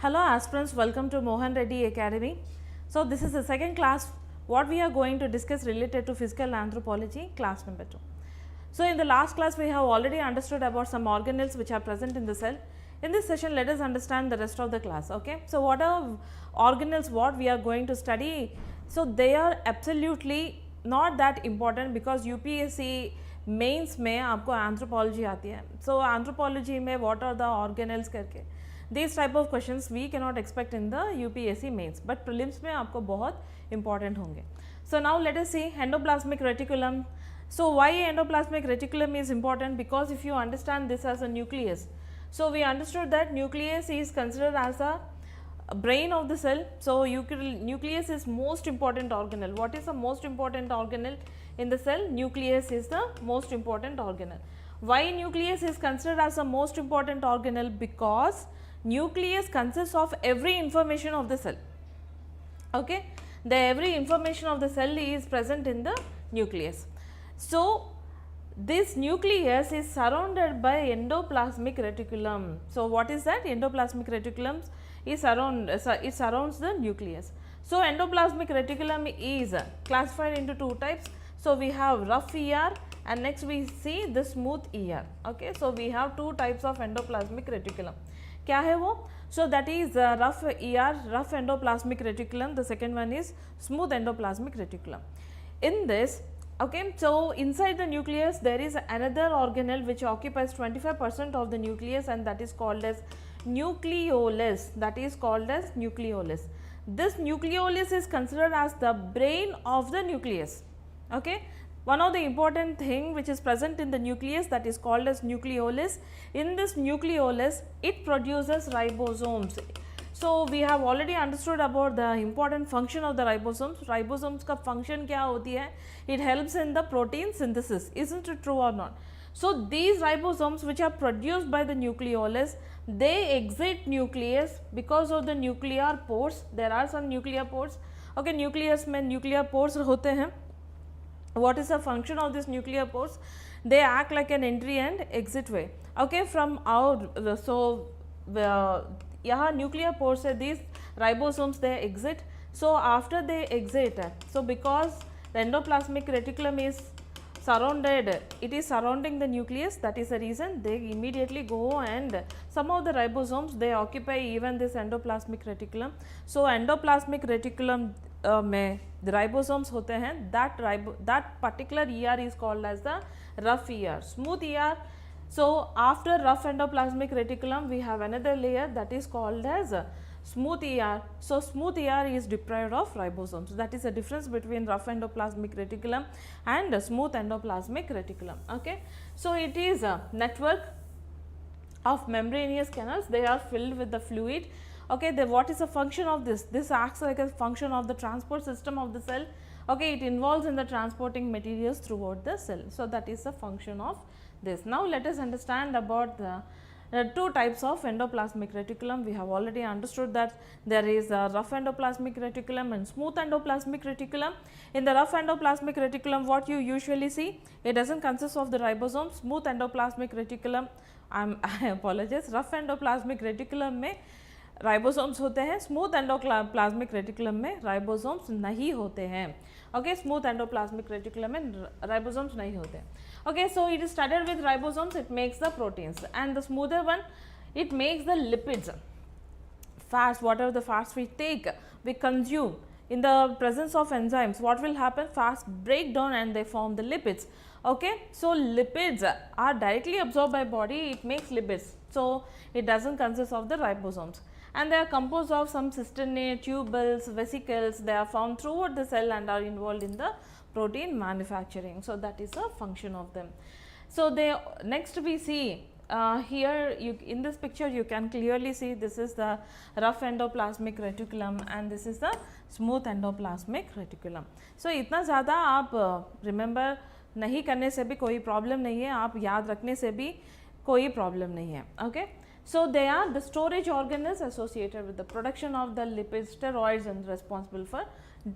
Hello aspirants, welcome to Mohan Reddy Academy. So this is the second class what we are going to discuss related to physical anthropology, class number 2. So in the last class we have already understood about some organelles which are present in the cell. In this session let us understand the rest of the class. Okay. So what are organelles what we are going to study? So they are absolutely not that important because UPSC mains में आपको anthropology आती है. So anthropology में what are the organelles करके this type of questions we can not expect in the UPSC mains, but prelims में आपको बहुत important होंगे. So now let us see endoplasmic reticulum. So why endoplasmic reticulum is important? Because if you understand this as a nucleus, so we understood that nucleus is considered as a brain of the cell. So nucleus is most important organelle. What is the most important organelle in the cell? Nucleus is the most important organelle. Why nucleus is considered as the most important organelle? Because nucleus consists of every information of the cell. Okay, the every information of the cell is present in the nucleus. So this nucleus is surrounded by endoplasmic reticulum. So what is that? Endoplasmic reticulum is it surrounds the nucleus. So endoplasmic reticulum is classified into two types. So we have rough ER and next we see the smooth ER. Okay, so we have two types of endoplasmic reticulum. क्या है वो? So that is rough ER, rough endoplasmic reticulum. The second one is smooth endoplasmic reticulum. In this, okay, so inside the nucleus there is another organelle which occupies 25% of the nucleus, and that is called as nucleolus. That is called as nucleolus. This nucleolus is considered as the brain of the nucleus. Okay, one of the important thing which is present in the nucleus, that is called as nucleolus. In this nucleolus it produces ribosomes. So we have already understood about the important function of the ribosomes. Ribosomes का function क्या होती है? It helps in the protein synthesis. Isn't it true or not? So these ribosomes which are produced by the nucleolus, they exit nucleus because of the nuclear pores. There are some nuclear pores. Okay, nucleus में nuclear pores होते हैं. What is the function of this nuclear pores? They act like an entry and exit way. Okay, from our यहाँ nuclear pores से these ribosomes they exit. So after they exit, so because the endoplasmic reticulum is surrounded, it is surrounding the nucleus, that is the reason they immediately go, and some of the ribosomes they occupy even this endoplasmic reticulum. So endoplasmic reticulum में the ribosomes होते हैं, that particular ER is called as the rough ER. Smooth ER. So after rough endoplasmic reticulum we have another layer that is called as smooth ER. So smooth ER is deprived of ribosomes. That is the difference between rough endoplasmic reticulum and smooth endoplasmic reticulum. Okay, so it is a network of membranous canals. They are filled with the fluid. Okay, what is the function of this? This acts like a function of the transport system of the cell. Okay, it involves in the transporting materials throughout the cell. So that is the function of this. Now let us understand about the two types of endoplasmic reticulum. We have already understood that there is a rough endoplasmic reticulum and smooth endoplasmic reticulum. In the rough endoplasmic reticulum, what you usually see, it doesn't consist of the ribosome. Smooth endoplasmic reticulum, I apologize, rough endoplasmic reticulum में ribosomes होते हैं, smooth endoplasmic reticulum में ribosomes नहीं होते हैं. Okay, smooth endoplasmic reticulum में ribosomes नहीं होते. Okay, so it is started with ribosomes, it makes the proteins, and the smoother one it makes the lipids, fats, whatever the fats we take, we consume in the presence of enzymes. What will happen? Fats break down and they form the lipids. Okay, so lipids are directly absorbed by body, it makes lipids, so it doesn't consist of the ribosomes, and they are composed of some cisternae, tubules, vesicles. They are found throughout the cell and are involved in the protein manufacturing. So that is the function of them. So they next we see here in this picture you can clearly see this is the rough endoplasmic reticulum and this is the smooth endoplasmic reticulum. So इतना ज़्यादा आप remember नहीं करने से भी कोई problem नहीं है, आप याद रखने से भी कोई प्रॉब्लम नहीं है. Okay, so they are the storage organelles associated with the production of the lipids, steroids, and responsible for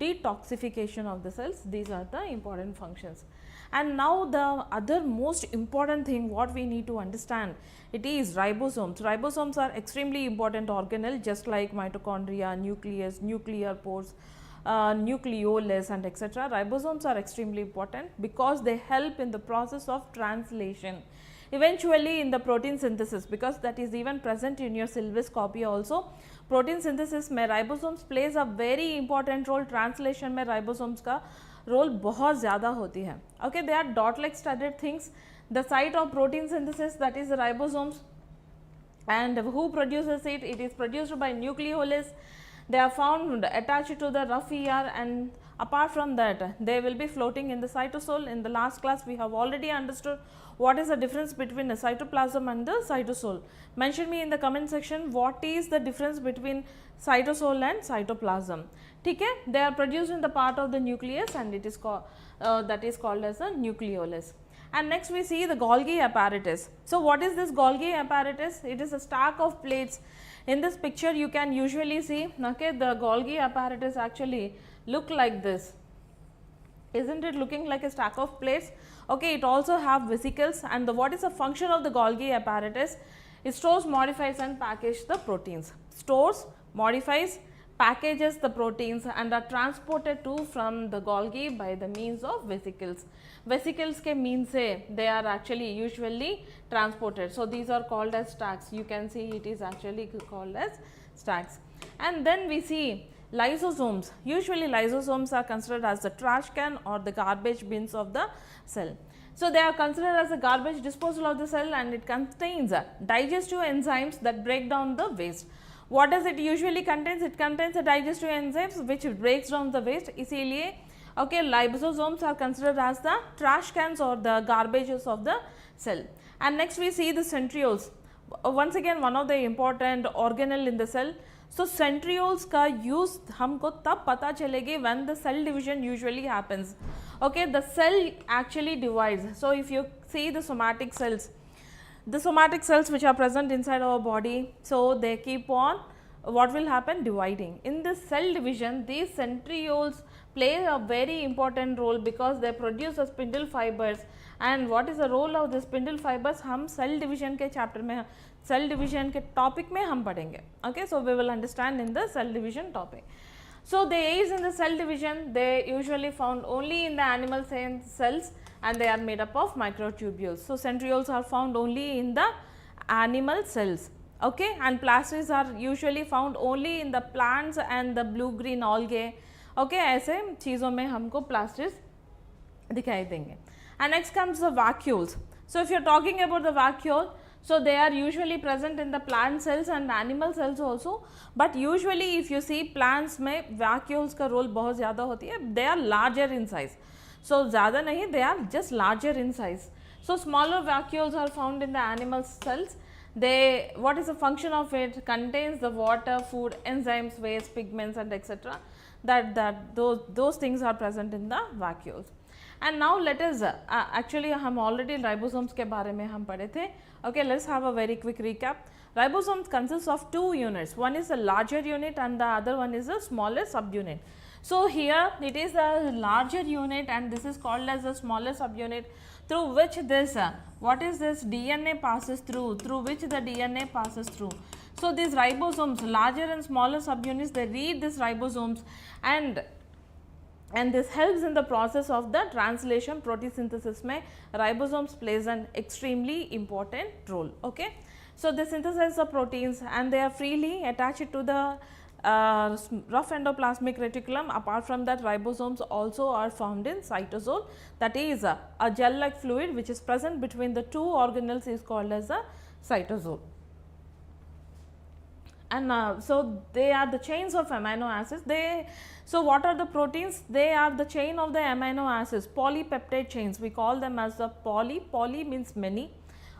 detoxification of the cells. These are the important functions. And now the other most important thing what we need to understand, it is ribosomes. Ribosomes are extremely important organelle, just like mitochondria, nucleus, nuclear pores, nucleolus and etc. Ribosomes are extremely important because they help in the process of translation, eventually in the protein synthesis, because that is even present in your syllabus copy also. Protein synthesis में ribosomes plays a very important role. Translation में ribosomes का role बहुत ज़्यादा होती है. Okay, they are dot-like studded things. The site of protein synthesis, that is the ribosomes, and who produces it? It is produced by nucleolus. They are found attached to the rough ER, and apart from that they will be floating in the cytosol. In the last class we have already understood what is the difference between the cytoplasm and the cytosol. Mention me in the comment section what is the difference between cytosol and cytoplasm. ठीक है, they are produced in the part of the nucleus, and it is called that is called as a nucleolus. And next we see the Golgi apparatus. So what is this Golgi apparatus? It is a stack of plates. In this picture you can usually see, okay, the Golgi apparatus actually look like this. Isn't it looking like a stack of plates? Okay, it also have vesicles, and what is the function of the Golgi apparatus? It stores, modifies and packages the proteins. Stores, modifies, packages the proteins and are transported to from the Golgi by the means of vesicles. Vesicles के mean से they are actually usually transported. So these are called as stacks. You can see it is actually called as stacks. And then we see lysosomes. Usually lysosomes are considered as the trash can or the garbage bins of the cell. So they are considered as the garbage disposal of the cell, and it contains digestive enzymes that break down the waste. What does it usually contains? It contains the digestive enzymes which breaks down the waste. इसीलिए okay, lysosomes are considered as the trash cans or the garbages of the cell. And next we see the centrioles. Once again one of the important organelle in the cell. So centrioles का use हमको तब पता चलेगी when the cell division usually happens. Okay, the cell actually divides. So if you see the somatic cells which are present inside our body, so they keep on, what will happen? Dividing. In this cell division, these centrioles play a very important role because they produce the spindle fibers. And what is the role of the spindle fibers? हम cell division के chapter में, cell division के topic में हम पढ़ेंगे. Okay, so we will understand in the cell division topic. So the aids in the cell division, they usually found only in the animal cells, and they are made up of microtubules. So centrioles are found only in the animal cells. Okay, and plastries are usually found only in the plants and the blue green algae. Okay, ऐसे चीज़ों में हमको plastries दिखाई देंगे. And next comes the vacuoles. So if you are talking about the vacuole, so they are usually present in the plant cells and animal cells also, but usually if you see plants में vacuoles का role बहुत ज़्यादा होती है. They are larger in size. So ज़्यादा नहीं, they are just larger in size. So smaller vacuoles are found in the animal cells. They, what is the function of it? Contains the water, food, enzymes, waste, pigments and etc. Those things are present in the vacuoles. And now let us actually हम already ribosomes के बारे में हम पढ़े थे. Okay, let's have a very quick recap. Ribosomes consists of two units. One is a larger unit and the other one is a smaller subunit. So here it is a larger unit and this is called as a smaller subunit, through which this what is this DNA passes through which the DNA passes through. So these ribosomes, larger and smaller subunits, they read these ribosomes, and this helps in the process of the translation. Protein synthesis में ribosomes plays an extremely important role. Okay, so they synthesize the proteins and they are freely attached to the rough endoplasmic reticulum. Apart from that, ribosomes also are found in cytosol, that is a gel like fluid which is present between the two organelles is called as a cytosol. And so they are the chains of amino acids. So what are the proteins? They are the chain of the amino acids, polypeptide chains. We call them as the poly means many.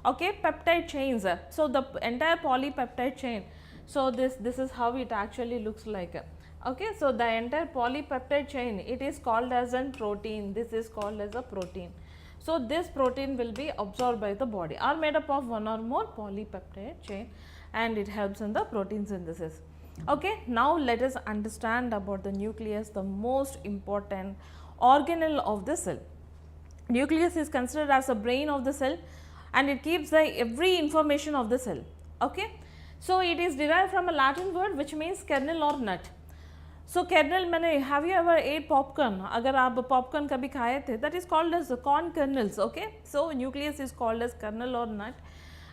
Okay, peptide chains. So the entire polypeptide chain. So this is how it actually looks like. Okay, so the entire polypeptide chain, it is called as a protein. This is called as a protein. So this protein will be absorbed by the body, are made up of one or more polypeptide chain, and it helps in the protein synthesis. Okay, now let us understand about the nucleus, the most important organelle of the cell. Nucleus is considered as the brain of the cell and it keeps the every information of the cell. Okay. So, it is derived from a Latin word which means kernel or nut. So, kernel मैंने have you ever ate popcorn? अगर आप popcorn कभी खाए थे, that is called as the corn kernels. Okay. So, nucleus is called as kernel or nut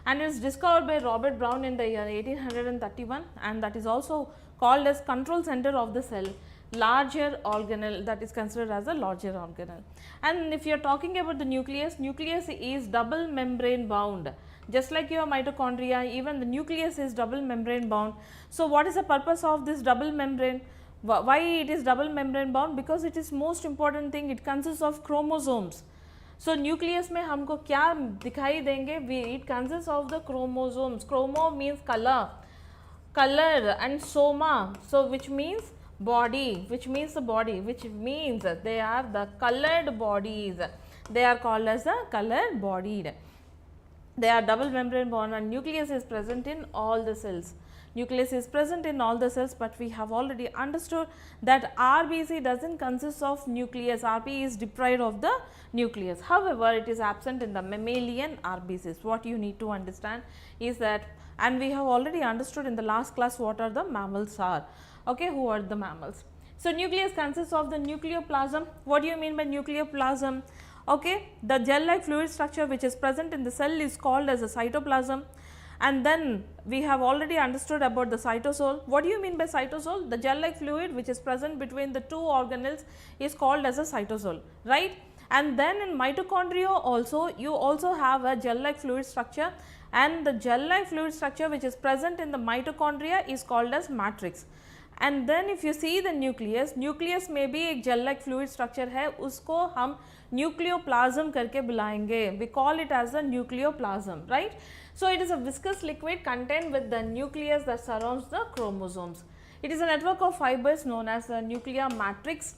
and it is discovered by Robert Brown in the year 1831 and that is also called as control center of the cell, larger organelle, that is considered as a larger organelle. And if you are talking about the nucleus, nucleus is double membrane bound. Just like your mitochondria, even the nucleus is double membrane bound. So, what is the purpose of this double membrane? Why it is double membrane bound? Because it is most important thing, it consists of chromosomes. So, nucleus में हमको क्या दिखाई देंगे? It consists of the chromosomes. Chromo means color, color and soma, so which means body, which means the body, which means they are the colored bodies. They are called as the colored bodied. They are double membrane bound and nucleus is present in all the cells. Nucleus is present in all the cells, but we have already understood that RBC does not consist of nucleus. RB is deprived of the nucleus. However, it is absent in the mammalian RBCs. What you need to understand is that, and we have already understood in the last class what are the mammals are. Okay, who are the mammals? So, nucleus consists of the nucleoplasm. What do you mean by nucleoplasm? Okay, the gel-like fluid structure which is present in the cell is called as a cytoplasm. And then we have already understood about the cytosol. What do you mean by cytosol? The gel-like fluid which is present between the two organelles is called as a cytosol, right? And then in mitochondria also, you also have a gel-like fluid structure, and the gel-like fluid structure which is present in the mitochondria is called as matrix. And then if you see the nucleus, nucleus में भी एक gel like fluid structure है, उसको हम nucleoplasm करके बुलाएंगे. We call it as a nucleoplasm, right? So, it is a viscous liquid contained with the nucleus that surrounds the chromosomes. It is a network of fibers known as the nuclear matrix.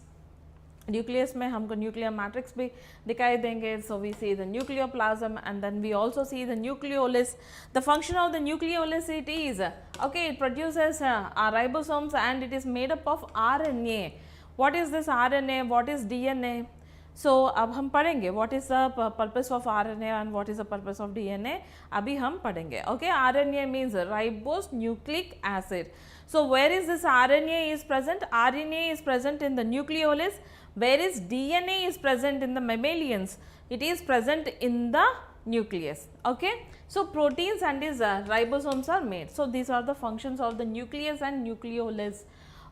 Nucleus में हमको nuclear matrix भी दिखाई देंगे. So, we see the nucleoplasm and then we also see the nucleolus. The function of the nucleolus it is, okay, it produces our ribosomes and it is made up of RNA. What is this RNA? What is DNA? So, अब हम पढ़ेंगे what is the purpose of RNA and what is the purpose of DNA. अभी हम पढ़ेंगे. Okay, RNA means ribose nucleic acid. So, where is this RNA is present? RNA is present in the nucleolus, whereas DNA is present in the mammalians. It is present in the nucleus. Okay. So, proteins and its ribosomes are made. So, these are the functions of the nucleus and nucleolus.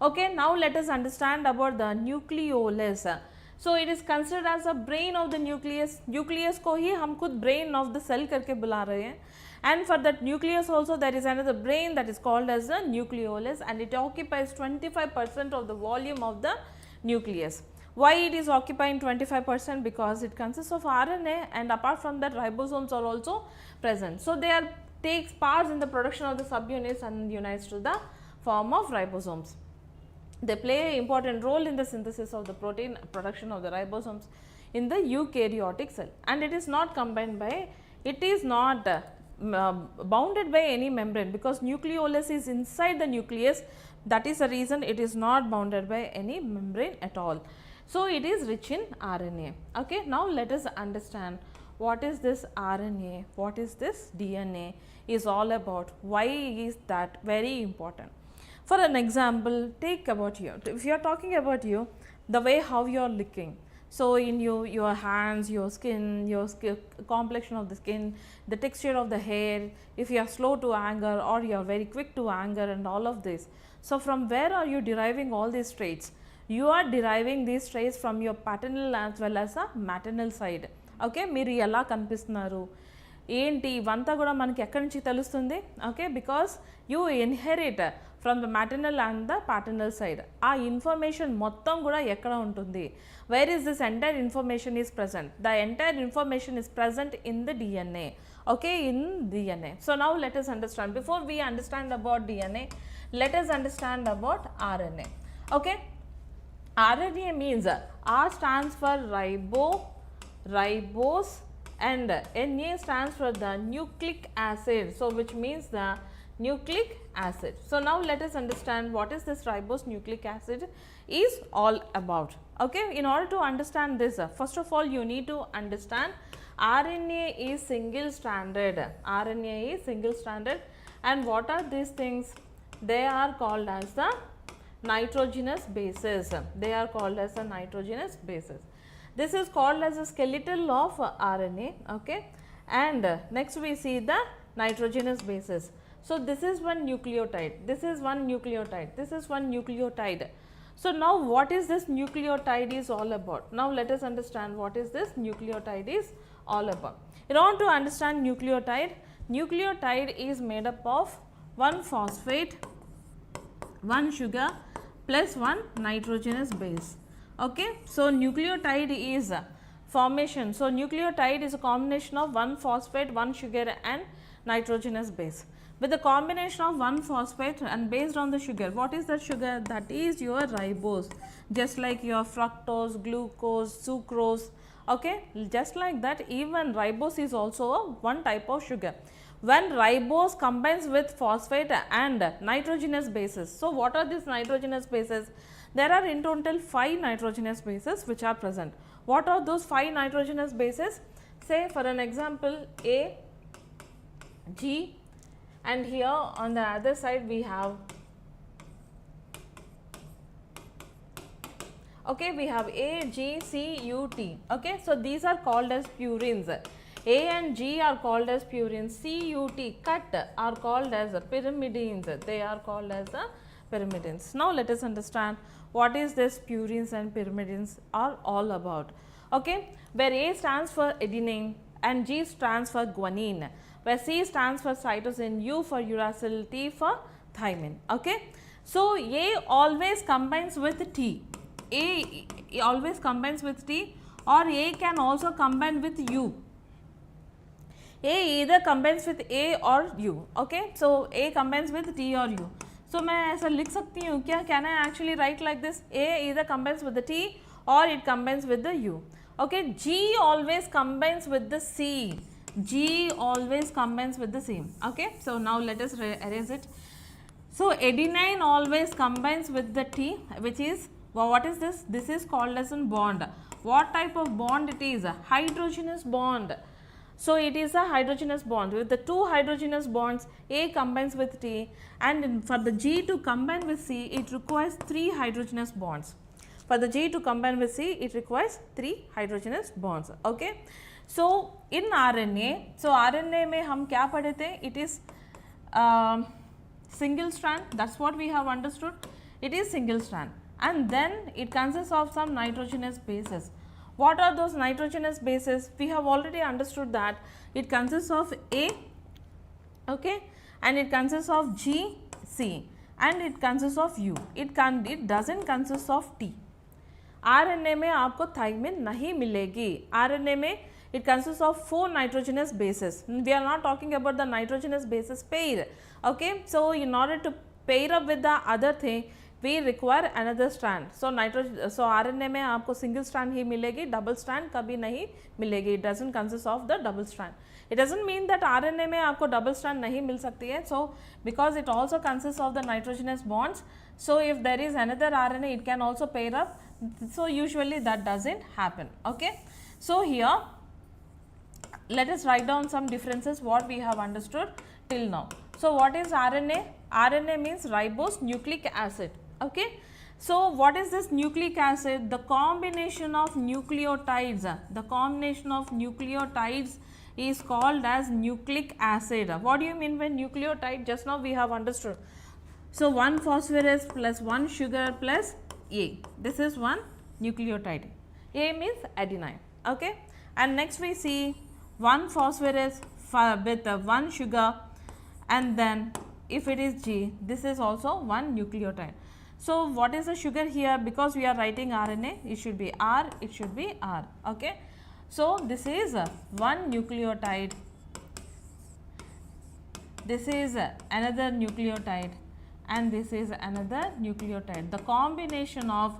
Okay. Now, let us understand about the nucleolus. So, it is considered as a brain of the nucleus. Nucleus को ही हम खुद brain of the cell करके बुला रहे हैं. And for that nucleus also there is another brain that is called as the nucleolus and it occupies 25% of the volume of the nucleus. Why it is occupying 25%? Because it consists of RNA and apart from that ribosomes are also present. So, they are takes parts in the production of the subunits and unites to the form of ribosomes. They play an important role in the synthesis of the protein production of the ribosomes in the eukaryotic cell and it is not combined by, it is not bounded by any membrane because nucleolus is inside the nucleus, that is the reason it is not bounded by any membrane at all. So, it is rich in RNA. Okay. Now, let us understand what is this RNA, what is this DNA is all about, why is that very important. For an example, take about you, if you are talking about you, the way how you are looking. So, in your hands, your skin, complexion of the skin, the texture of the hair, if you are slow to anger or you are very quick to anger and all of this. So, from where are you deriving all these traits? You are deriving these traits from your paternal as well as a maternal side. Okay, మీరు ఎలా కనిపిస్తున్నారు ఏంటి ఇవంతా కూడా మనకి ఎక్కడి నుంచి తెలుస్తుంది. Okay, because you inherit from the maternal and the paternal side. ఆ ఇన్ఫర్మేషన్ మొత్తం కూడా ఎక్కడ ఉంటుంది, where is this entire information is present? The entire information is present in the DNA. Okay, in DNA. So, now let us understand, before we understand about DNA, let us understand about RNA. Okay, RNA means R stands for ribose and Na stands for the nucleic acid. So, which means the nucleic acid. So now let us understand what is this ribose nucleic acid is all about. Okay, in order to understand this, first of all you need to understand RNA is single stranded. RNA is single stranded, and what are these things? They are called as the nitrogenous bases. They are called as the nitrogenous bases. This is called as a skeletal of RNA. Okay, and next we see the nitrogenous bases. So this is one nucleotide, this is one nucleotide, this is one nucleotide. So now what is this nucleotide is all about? Now let us understand what is this nucleotide is all about. In order to understand nucleotide, nucleotide is made up of one phosphate, one sugar plus one nitrogenous base. Okay, so nucleotide is formation. So nucleotide is a combination of one phosphate, one sugar and nitrogenous base. With the combination of one phosphate and based on the sugar, what is that sugar? That is your ribose, just like your fructose, glucose, sucrose. Okay, just like that, even ribose is also one type of sugar. When ribose combines with phosphate and nitrogenous bases, so what are these nitrogenous bases? There are in total 5 nitrogenous bases which are present. What are those 5 nitrogenous bases? Say for an example, A, G, and here on the other side we have, okay, we have A, G, C, U, T. Okay, so these are called as purines. A and G are called as purines. C, U, T, cut are called as pyrimidines. They are called as pyrimidines. Now let us understand what is this purines and pyrimidines are all about. Okay, where A stands for adenine and G stands for guanine, where C stands for cytosine, U for uracil, T for thymine. Okay, so A always combines with T. A always combines with T, or A can also combine with U. A either combines with A or U. Okay, so A combines with T or U. So मैं ऐसा लिख सकती हूँ क्या? Can I actually write like this? A either combines with the T or it combines with the U. Okay, G always combines with the C. G always combines with the C. Okay, so now let us erase it. So adenine always combines with the T, which is, well, what is this? This is called as a bond. What type of bond it is? A hydrogenous bond. So it is a hydrogenous bond. With the 2 hydrogenous bonds, A combines with T, and for the G to combine with C, it requires 3 hydrogenous bonds. For the G to combine with C, it requires 3 hydrogenous bonds. Okay. So in RNA, so RNA में हम क्या पढ़े थे? It is single strand. That's what we have understood. It is single strand, and then it consists of some nitrogenous bases. What are those nitrogenous bases? We have already understood that it consists of A, okay, and it consists of G, C, and it consists of U. It doesn't consist of T. RNA में आपको thymine नहीं मिलेगी. RNA में it consists of 4 nitrogenous bases. We are not talking about the nitrogenous bases pair. Okay, so in order to pair up with the other thing, we require another strand. So RNA में आपको single strand ही मिलेगी, double strand कभी नहीं मिलेगी. It doesn't consist of the double strand. It doesn't mean that RNA में आपको double strand नहीं मिल सकती है. So because it also consists of the nitrogenous bonds, so if there is another RNA, it can also pair up. So usually that doesn't happen. Okay. So here let us write down some differences what we have understood till now. So what is RNA? RNA means ribose nucleic acid. Okay. So what is this nucleic acid? The combination of nucleotides. The combination of nucleotides is called as nucleic acid. What do you mean by nucleotide? Just now we have understood. So 1 phosphorus plus 1 sugar plus A. This is one nucleotide. A means adenine. Okay. And next we see 1 phosphorus with 1 sugar, and then if it is G, this is also one nucleotide. So what is the sugar here? Because we are writing RNA, it should be R, it should be R. Okay. So this is one nucleotide, this is another nucleotide, and this is another nucleotide. The combination of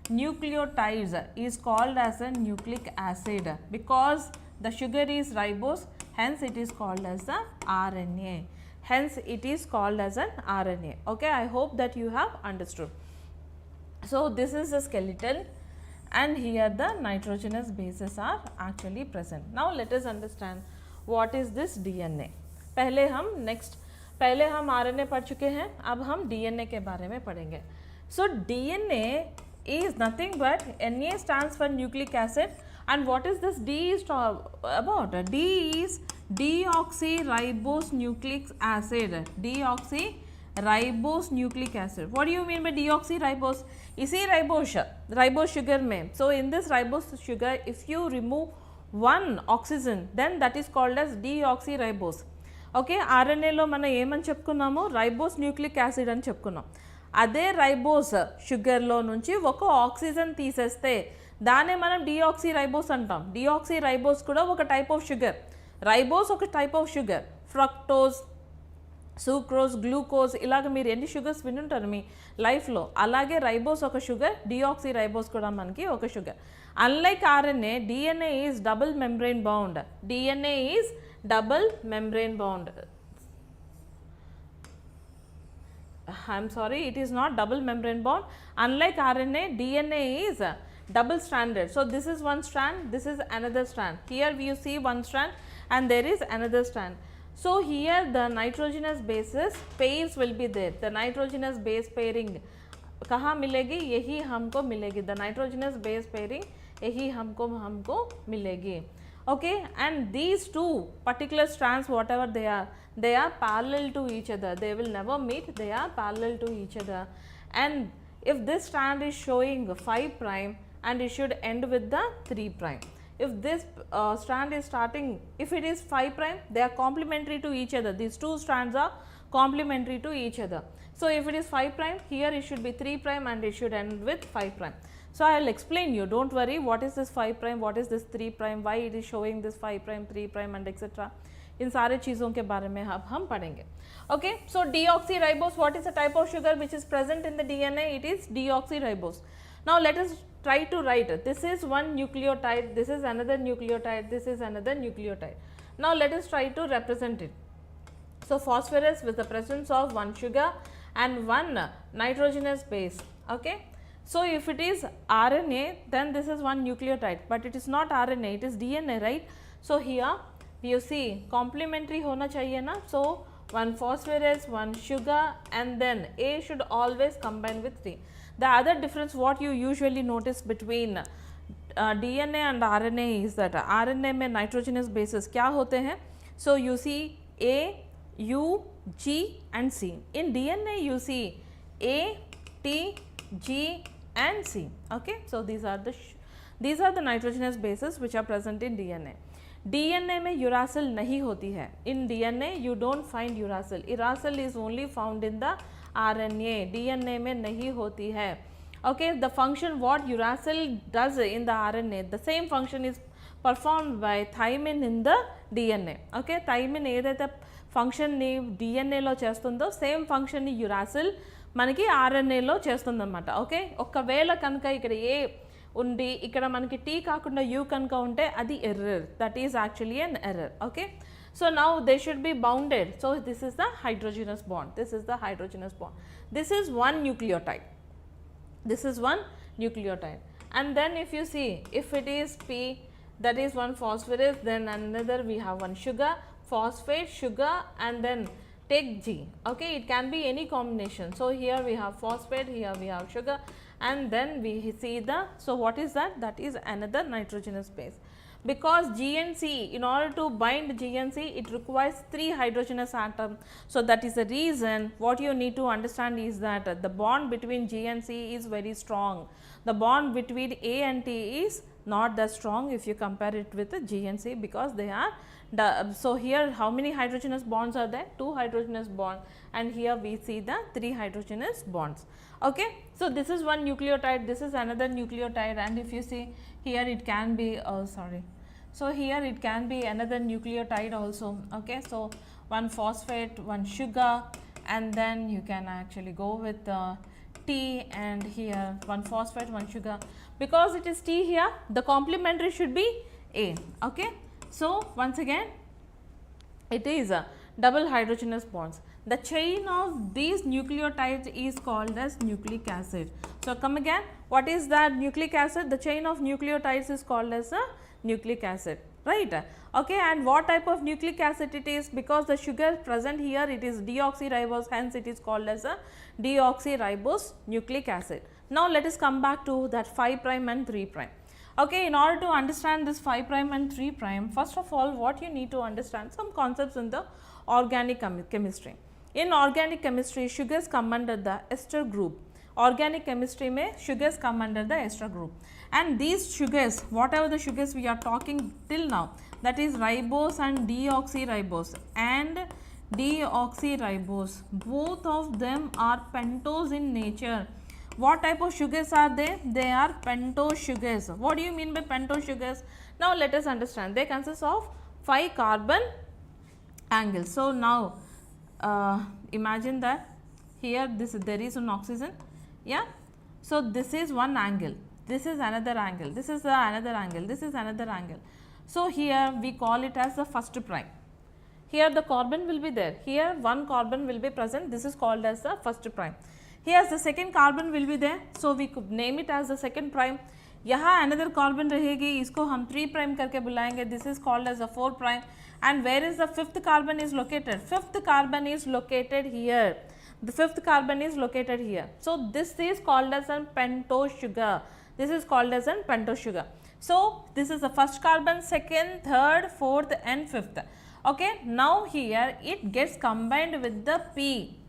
nucleotides is called as a nucleic acid because the sugar is ribose, hence it is called as the RNA. hence it is called as an RNA. Okay, I hope that you have understood. So this is the skeleton, and here the nitrogenous bases are actually present. Now let us understand what is this DNA. पहले हम RNA पढ़ चुके हैं, अब हम DNA के बारे में पढ़ेंगे. So DNA is nothing but Na stands for nucleic acid, and what is this D is about? D is deoxyribose nucleic acid. Deoxyribose nucleic acid. What do you mean by deoxyribose? इसी ribose sugar में. So in this ribose sugar, if you remove one oxygen, then that is called as deoxyribose. Okay, RNA లో మనం ఏమని చెప్పుకున్నాము? Ribose nucleic acid అని చెప్పుకున్నాం. అదే ribose షుగర్లో నుంచి ఒక ఆక్సిజన్ తీసేస్తే దాన్నే మనం డిఆక్సీరైబోస్ అంటాం. డిఆక్సీరైబోస్ కూడా ఒక టైప్ ఆఫ్ షుగర్. రైబోస్ ఒక type of sugar. Fructose, sucrose, glucose, ఇలాగ మీరు ఎన్ని షుగర్స్ వినుంటారు మీ లైఫ్లో, అలాగే రైబోస్ ఒక షుగర్, డిఆక్సీరైబోస్ కూడా మనకి ఒక sugar. Unlike RNA, DNA is double membrane bound. DNA is double membrane bound. I'm sorry, it is not double membrane bound. Unlike RNA, DNA is double stranded. So this is one strand, this is another strand. Here you see one strand and there is another strand. So here the nitrogenous bases pairs will be there. The nitrogenous base pairing कहाँ मिलेगी? यही हमको मिलेगी. The nitrogenous base pairing यही हमको मिलेगी. Okay, and these two particular strands, whatever they are parallel to each other. They will never meet, they are parallel to each other. And if this strand is showing 5 prime and it should end with the 3 prime. If this strand is starting, if it is 5 prime, they are complementary to each other. These two strands are complementary to each other. So if it is 5 prime, here it should be 3 prime and it should end with 5 prime. So I will explain you, don't worry, what is this 5 prime, what is this 3 prime, why it is showing this 5 prime, 3 prime and etc. इन सारे चीज़ों के बारे में अब हम पढ़ेंगे. Okay, so deoxyribose, what is the type of sugar which is present in the DNA? It is deoxyribose. Now let us try to write it. This is one nucleotide, this is another nucleotide, this is another nucleotide. Now let us try to represent it. So phosphorus with the presence of one sugar and one nitrogenous base. Okay. So if it is RNA, then this is one nucleotide, but it is not RNA, it is DNA, right? So here you see complementary होना चाहिए ना. So one phosphorus, one sugar, and then A should always combine with 3. The other difference what you usually notice between DNA and RNA is that RNA में nitrogenous bases क्या होते हैं? So you see A, U, G and C. In DNA you see A, T, G and C. Okay, so these are the nitrogenous bases which are present in DNA. DNA में uracil नहीं होती है. In DNA you don't find uracil. Uracil is only found in the RNA. DNA में नहीं होती है. Okay, the function what uracil does in the RNA, the same function is performed by thymine in the DNA. Okay, thymine ఏదైతే function ని DNA లో చేస్తుందో same function ని uracil మనకి RNAలో చేస్తుందన్నమాట. ఓకే, ఒకవేళ కనుక ఇక్కడ ఏ ఉండి ఇక్కడ మనకి T కాకుండా U కనుక ఉంటే అది error. That is actually an error. Okay, so now they should be bounded. So this is the hydrogenous bond. This is the hydrogenous bond. This is one nucleotide. This is one nucleotide. And then if you see, if it is P, that is one phosphorus, then another we have one sugar, phosphate, sugar, and then take G. Okay, it can be any combination. So here we have phosphate, here we have sugar, and then we see the, so what is that? That is another nitrogenous base. Because G and C, in order to bind G and C, it requires 3 hydrogenous atoms. So that is the reason what you need to understand is that the bond between G and C is very strong. The bond between A and T is not that strong if you compare it with the G and C, because they are so here how many hydrogenous bonds are there? 2 hydrogenous bonds, and here we see the 3 hydrogenous bonds. Okay, so this is one nucleotide, this is another nucleotide, and if you see here it can be so here it can be another nucleotide also. Okay, so one phosphate, one sugar, and then you can actually go with T, and here one phosphate, one sugar. Because it is T here, the complementary should be A. Okay, so once again it is double hydrogenous bonds. The chain of these nucleotides is called as nucleic acid. So, come again, what is that nucleic acid? The chain of nucleotides is called as a nucleic acid, right? Okay, and what type of nucleic acid it is? Because the sugar present here, it is deoxyribose, hence it is called as a deoxyribose nucleic acid. Now, let us come back to that 5 prime and 3 prime. Okay, in order to understand this 5 prime and 3 prime, first of all, what you need to understand some concepts in the organic chemistry. In organic chemistry, sugars come under the ester group. Organic chemistry mein sugars come under the ester group, and these sugars, whatever the sugars we are talking till now, that is ribose and deoxyribose both of them are pentose in nature. What type of sugars are they? They are pentose sugars. What do you mean by pentose sugars? Now, let us understand. They consist of 5 carbon angles. So, now imagine that here there is an oxygen, yeah. So, this is one angle, this is another angle, this is another angle, this is another angle. So, here we call it as the first prime. Here the carbon will be there, here one carbon will be present, this is called as the first prime. Here the second carbon will be there, so we could name it as the second prime. यहाँ another carbon रहेगी, इसको हम 3 prime करके बुलाएंगे, this is called as the 4 prime. And where is the fifth carbon is located? Fifth carbon is located here. The fifth carbon is located here. So, this is called as a pentose sugar. This is called as a pentose sugar. So, this is the first carbon, second, third, fourth and fifth. Okay. Now, here it gets combined with the P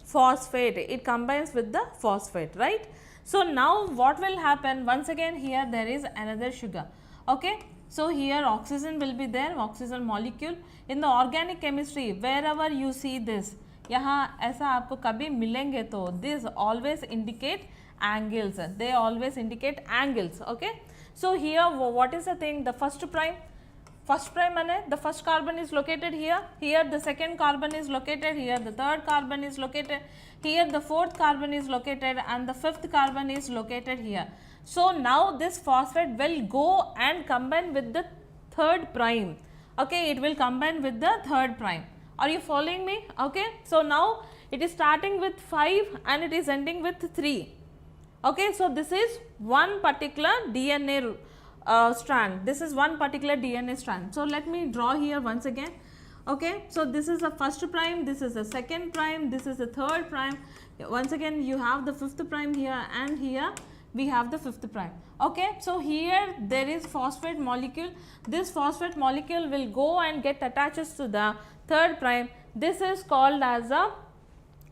phosphate. It combines with the phosphate, right. So, now what will happen? Once again here there is another sugar. Okay. So, here oxygen will be there, oxygen molecule. In the organic chemistry, wherever you see this, यहाँ ऐसा आपको कभी मिलेंगे तो this always indicate angles, they always indicate angles, okay. So, here what is the thing? The first prime माने the first carbon is located here, here the second carbon is located here, the third carbon is located here, the fourth carbon is located and the fifth carbon is located here. So, now this phosphate will go and combine with the third prime, okay, it will combine with the third prime. Are you following me? Okay. So, now it is starting with 5 and it is ending with 3. Okay. So, this is one particular DNA strand. This is one particular DNA strand. So, let me draw here once again. Okay. So, this is the first prime, this is the second prime, this is the third prime. Once again you have the fifth prime here and here we have the fifth prime. Okay. So, here there is phosphate molecule. This phosphate molecule will go and get attached to the third prime. This is called as a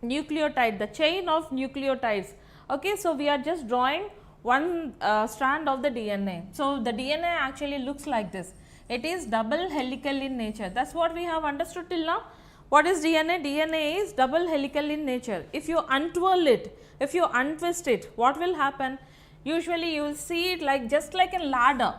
nucleotide, the chain of nucleotides. Okay. So, we are just drawing one strand of the DNA. So, the DNA actually looks like this. It is double helical in nature. That is what we have understood till now. What is DNA? DNA is double helical in nature. If you untwirl it, if you untwist it, what will happen? Usually, you will see it like just like a ladder.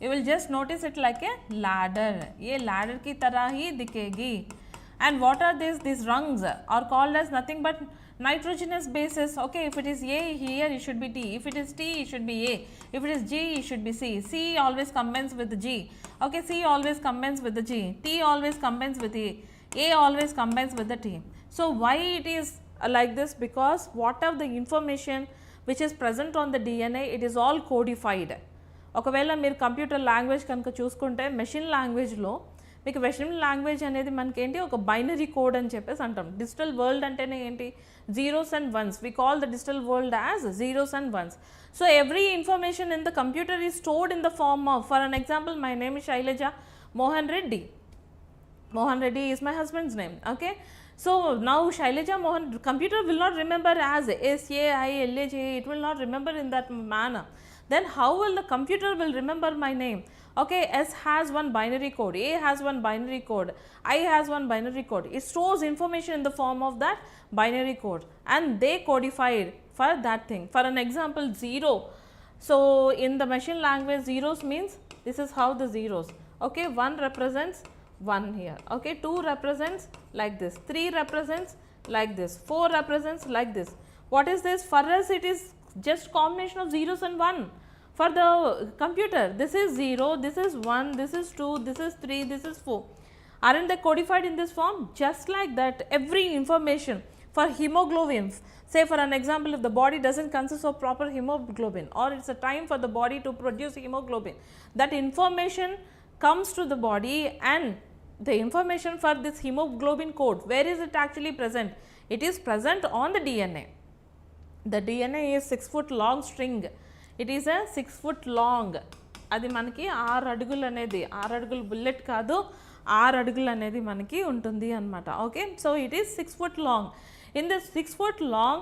You will just notice it like a ladder. ये ladder की तरह ही दिखेगी. And what are these? These rungs are called as nothing but nitrogenous bases. Okay, if it is A here, it should be T. If it is T, it should be A. If it is G, it should be C. C always combines with the G. Okay, C always combines with the G. T always combines with A. A always combines with the T. So, why it is like this? Because whatever the information which is present on the DNA, it is all codified. ఒకవేళ మీరు computer language కనుక చూసుకుంటే machine లాంగ్వేజ్లో మీకు machine language అనేది మనకి ఏంటి ఒక బైనరీ కోడ్ అని చెప్పేసి అంటాం. డిజిటల్ వరల్డ్ అంటేనే ఏంటి zeros and ones. We call the digital world as zeros and ones. So every information in the computer is stored in the form of, for an example, my name is Shailaja Mohan Reddy. Mohan Reddy is my husband's name. Okay. So, now Shailaja Mohan, computer will not remember as SAILAJ, it will not remember in that manner. Then how will the computer will remember my name? Okay, S has one binary code, A has one binary code, I has one binary code. It stores information in the form of that binary code and they codified for that thing. For an example, 0. So, in the machine language, zeros means this is how the zeros. Okay, 1 represents 1 here. Okay, 2 represents like this, 3 represents like this, 4 represents like this. What is this? For us, it is just combination of zeros and 1. For the computer, this is 0, this is 1, this is 2, this is 3, this is 4. Aren't they codified in this form? Just like that, every information for hemoglobin, say for an example, if the body doesn't consist of proper hemoglobin, or it's a time for the body to produce hemoglobin, that information comes to the body, and the information for this hemoglobin code, where is it actually present? It is present on the DNA. The DNA is 6 foot long string. It is a 6 foot long. అది మనకి 6 అడుగులు అనేది 6 అడుగులు bullet కాదు 6 అడుగులు అనేది మనకి ఉంటుంది అన్నమాట. Okay, so it is 6 foot long. In this 6 foot long,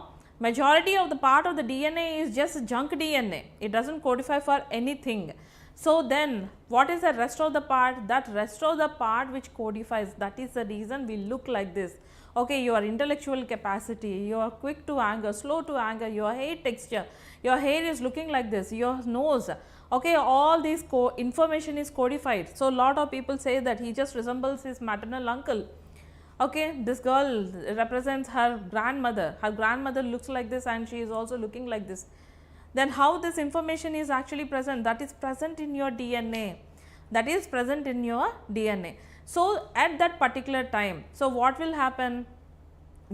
majority of the part of the DNA is just junk DNA. It doesn't codify for anything. So then what is the rest of the part? That rest of the part which codifies, that is the reason we look like this. Okay, your intellectual capacity, you are quick to anger, slow to anger, your hair texture, your hair is looking like this, your nose, okay, all these information is codified. So lot of people say that he just resembles his maternal uncle. Okay, this girl represents her grandmother looks like this and she is also looking like this. Then how this information is actually present? That is present in your DNA. That is present in your DNA. So at that particular time, so what will happen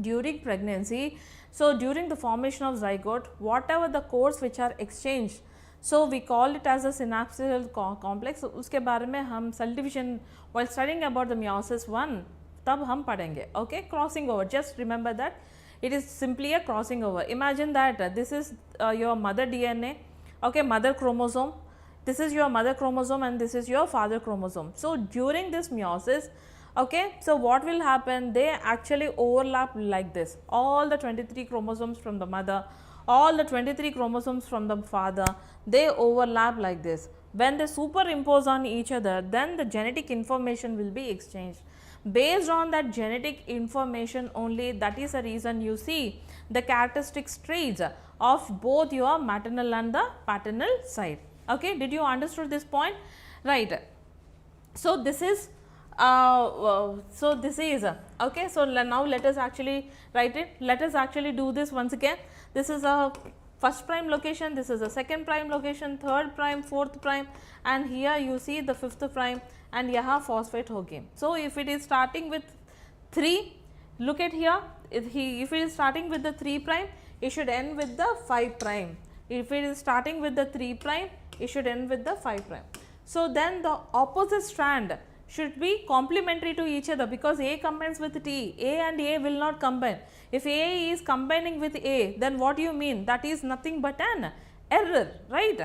during pregnancy? So during the formation of zygote, whatever the codes which are exchanged, so we call it as a synapsal complex. So uske bare mein hum cell division while studying about the meiosis 1 tab hum padhenge. Okay, crossing over, just remember that it is simply a crossing over. Imagine that this is your mother DNA, okay, mother chromosome, this is your mother chromosome and this is your father chromosome. So during this meiosis, okay, so what will happen? They actually overlap like this, all the 23 chromosomes from the mother, all the 23 chromosomes from the father, they overlap like this. When they superimpose on each other, then the genetic information will be exchanged. Based on that genetic information only, that is the reason you see the characteristic traits of both your maternal and the paternal side. Okay, did you understood this point? Right. So this is okay, so now let us actually write it. Let us actually do this once again. This is a first prime location, this is a second prime location, third prime, fourth prime, and here you see the fifth prime, and yaha phosphate hogi. So if it is starting with 3, look at here, if it is starting with the 3 prime, it should end with the 5 prime. If it is starting with the 3 prime, it should end with the 5 prime. So then the opposite strand should be complementary to each other, because A combines with T, A and A will not combine. If A is combining with A, then what do you mean? That is nothing but an error, right?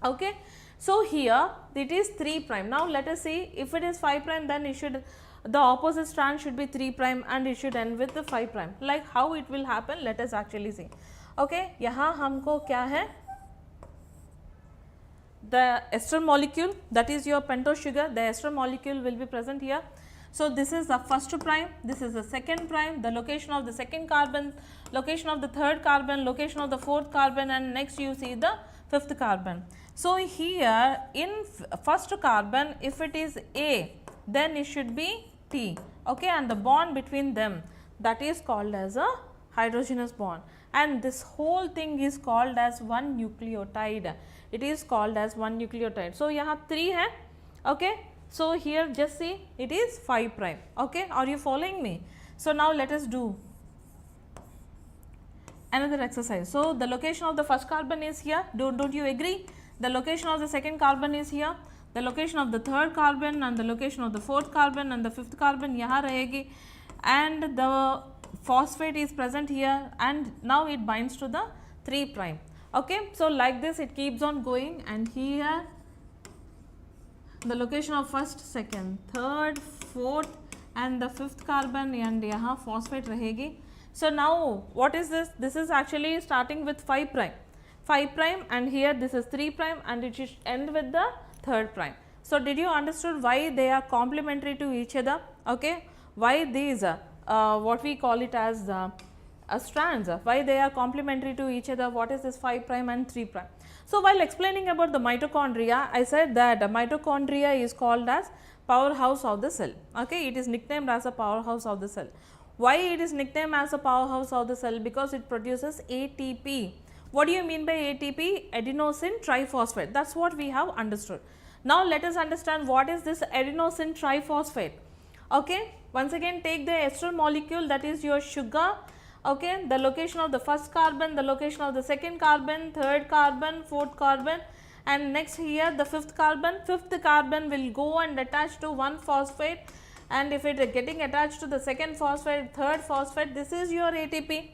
Okay, so here it is 3 prime. Now let us see, if it is 5 prime, then it should, the opposite strand should be 3 prime and it should end with the 5 prime. Like how it will happen, let us actually see. Okay, yahan humko kya hai? The ester molecule, that is your pentose sugar, the ester molecule will be present here. So this is the first prime, this is the second prime, the location of the second carbon, location of the third carbon, location of the fourth carbon, and next you see the fifth carbon. So here in first carbon, if it is A, then it should be T, okay, and the bond between them, that is called as a hydrogenous bond, and this whole thing is called as one nucleotide. It is called as one nucleotide. So yahan 3 hai, okay, so here just see it is 5 prime. Okay, are you following me? So now let us do another exercise. So the location of the first carbon is here, don't you agree? The location of the second carbon is here, the location of the third carbon, and the location of the fourth carbon, and the fifth carbon yahan rahegi, and the phosphate is present here, and now it binds to the 3 prime. Okay, so like this it keeps on going, and here the location of first, second, third, fourth, and the fifth carbon, and yahan phosphate rahegi. So now what is this? This is actually starting with 5 prime, and here this is 3 prime, and it should end with the third prime. So did you understood why they are complementary to each other? Okay, why these what we call it as strands, why they are complementary to each other? What is this 5 prime and 3 prime? So while explaining about the mitochondria, I said that mitochondria is called as powerhouse of the cell. Okay, it is nicknamed as a powerhouse of the cell. Why it is nicknamed as a powerhouse of the cell? Because it produces ATP. What do you mean by ATP? Adenosine triphosphate. That's what we have understood. Now let us understand what is this adenosine triphosphate. Okay, once again take the ester molecule, that is your sugar. Okay, the location of the first carbon, the location of the second carbon, third carbon, fourth carbon, and next here the fifth carbon. Fifth carbon will go and attach to one phosphate, and if it is getting attached to the second phosphate, third phosphate, this is your ATP.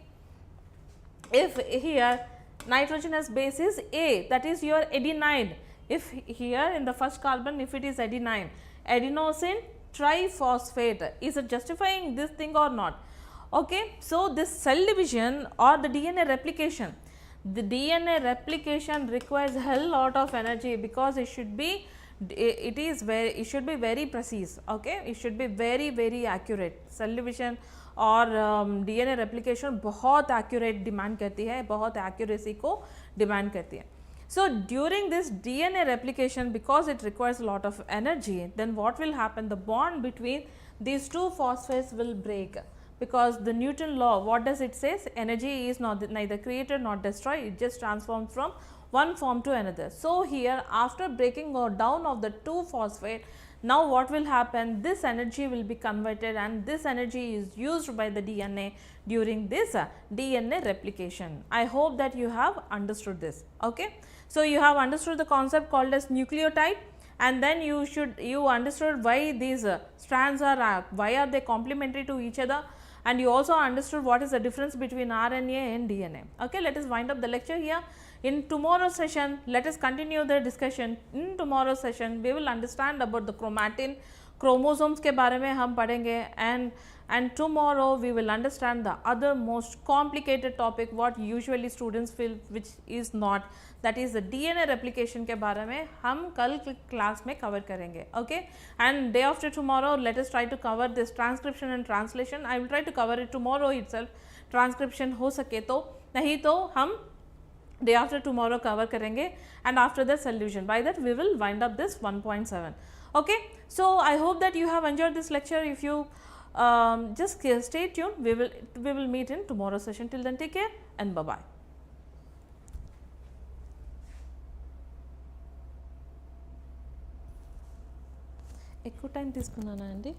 If here nitrogenous base is A, that is your adenine. If here in the first carbon, if it is adenine, adenosine triphosphate, is it justifying this thing or not? Okay, so this cell division or the DNA replication, the DNA replication requires a hell lot of energy, because it should be very precise. Okay, it should be very accurate. Cell division और DNA replication बहुत accurate demand करती है, बहुत accuracy को demand करती है. So during this DNA replication, because it requires a lot of energy, then what will happen? The bond between these two phosphates will break, because the Newton law, what does it say? Energy is neither created nor destroyed, it just transforms from one form to another. So here after breaking down of the two phosphate, now what will happen? This energy will be converted, and this energy is used by the DNA during this DNA replication. I hope that you have understood this. Okay, so you have understood the concept called as nucleotide, and then you understood why these strands are why are they complementary to each other, and you also understood what is the difference between RNA and DNA. Okay, let us wind up the lecture here. In tomorrow's session, let us continue the discussion. In tomorrow's session, we will understand about the chromatin, chromosomes के बारे में हम पढ़ेंगे, and tomorrow we will understand the other most complicated topic what usually students feel, which is not, that is the DNA replication के बारे में हम कल class में cover करेंगे. Okay, and day after tomorrow let us try to cover this transcription and translation. I will try to cover it tomorrow itself. Transcription हो सके तो, नहीं तो हम day after tomorrow cover करेंगे, and after the solution. By that we will wind up this 1.7. Okay, so I hope that you have enjoyed this lecture. If you just stay tuned, we will meet in tomorrow's session. Till then, take care and bye bye. ఎక్కువ time తీసుకున్నానా అండి?